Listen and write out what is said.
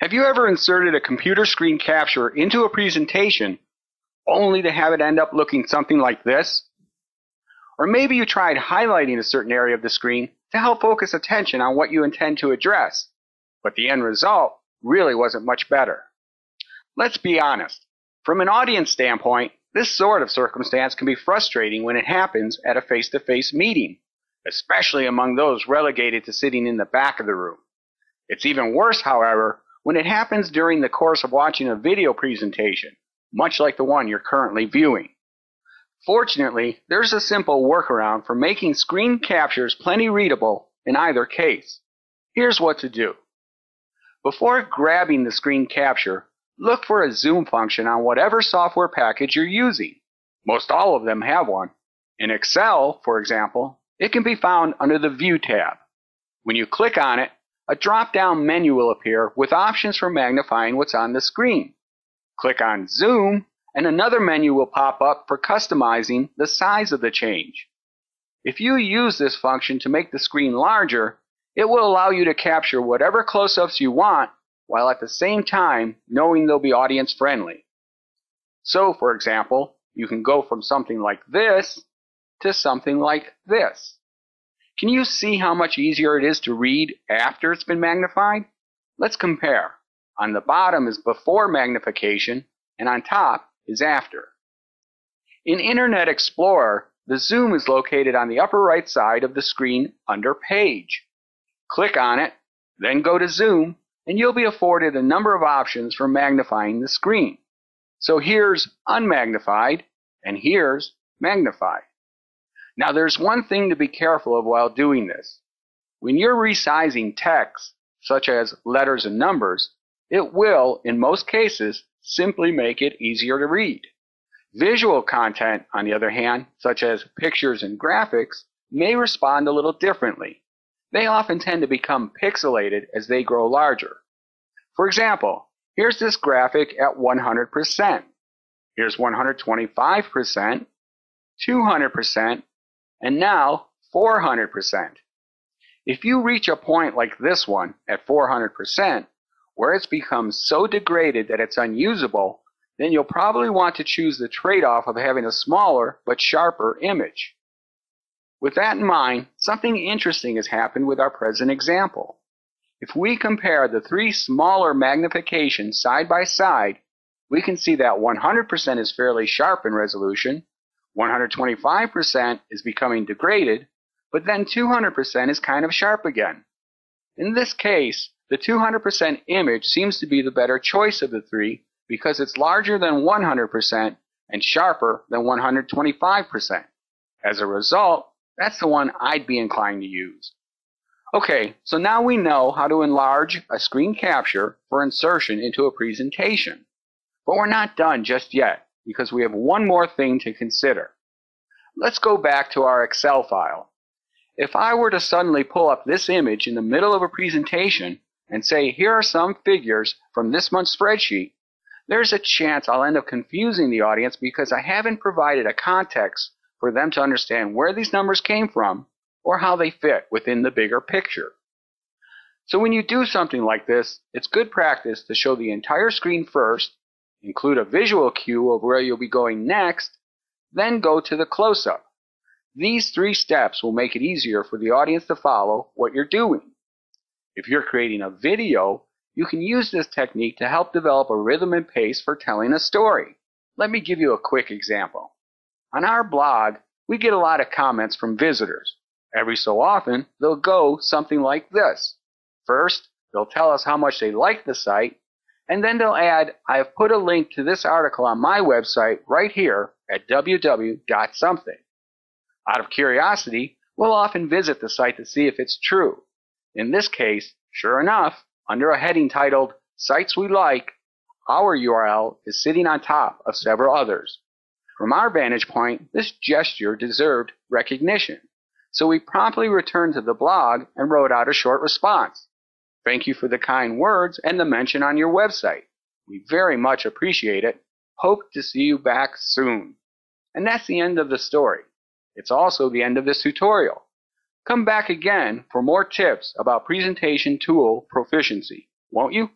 Have you ever inserted a computer screen capture into a presentation only to have it end up looking something like this? Or maybe you tried highlighting a certain area of the screen to help focus attention on what you intend to address, but the end result really wasn't much better. Let's be honest. From an audience standpoint, this sort of circumstance can be frustrating when it happens at a face-to-face meeting, especially among those relegated to sitting in the back of the room. It's even worse, however, when it happens during the course of watching a video presentation, much like the one you're currently viewing. Fortunately, there's a simple workaround for making screen captures plenty readable in either case. Here's what to do. Before grabbing the screen capture, look for a zoom function on whatever software package you're using. Most all of them have one. In Excel, for example, it can be found under the View tab. When you click on it, a drop-down menu will appear with options for magnifying what's on the screen. Click on Zoom, and another menu will pop up for customizing the size of the change. If you use this function to make the screen larger, it will allow you to capture whatever close-ups you want, while at the same time knowing they'll be audience-friendly. So, for example, you can go from something like this to something like this. Can you see how much easier it is to read after it's been magnified? Let's compare. On the bottom is before magnification, and on top is after. In Internet Explorer, the zoom is located on the upper right side of the screen under Page. Click on it, then go to Zoom, and you'll be afforded a number of options for magnifying the screen. So here's unmagnified, and here's magnified. Now there's one thing to be careful of while doing this. When you're resizing text, such as letters and numbers, it will, in most cases, simply make it easier to read. Visual content, on the other hand, such as pictures and graphics, may respond a little differently. They often tend to become pixelated as they grow larger. For example, here's this graphic at 100%. Here's 125%, 200%, and now 400%. If you reach a point like this one at 400%, where it's become so degraded that it's unusable, then you'll probably want to choose the trade-off of having a smaller but sharper image. With that in mind, something interesting has happened with our present example. If we compare the three smaller magnifications side by side, we can see that 100% is fairly sharp in resolution, 125% is becoming degraded, but then 200% is kind of sharp again. In this case, the 200% image seems to be the better choice of the three because it's larger than 100% and sharper than 125%. As a result, that's the one I'd be inclined to use. Okay, so now we know how to enlarge a screen capture for insertion into a presentation. But we're not done just yet because we have one more thing to consider. Let's go back to our Excel file. If I were to suddenly pull up this image in the middle of a presentation and say, here are some figures from this month's spreadsheet, there's a chance I'll end up confusing the audience because I haven't provided a context for them to understand where these numbers came from or how they fit within the bigger picture. So when you do something like this, it's good practice to show the entire screen first, include a visual cue of where you'll be going next, then go to the close-up. These three steps will make it easier for the audience to follow what you're doing. If you're creating a video, you can use this technique to help develop a rhythm and pace for telling a story. Let me give you a quick example. On our blog, we get a lot of comments from visitors. Every so often, they'll go something like this. First, they'll tell us how much they like the site, and then they'll add, I have put a link to this article on my website right here at www.something. Out of curiosity, we'll often visit the site to see if it's true. In this case, sure enough, under a heading titled Sites We Like, our URL is sitting on top of several others. From our vantage point, this gesture deserved recognition, so we promptly returned to the blog and wrote out a short response. Thank you for the kind words and the mention on your website. We very much appreciate it. Hope to see you back soon. And that's the end of the story. It's also the end of this tutorial. Come back again for more tips about presentation tool proficiency, won't you?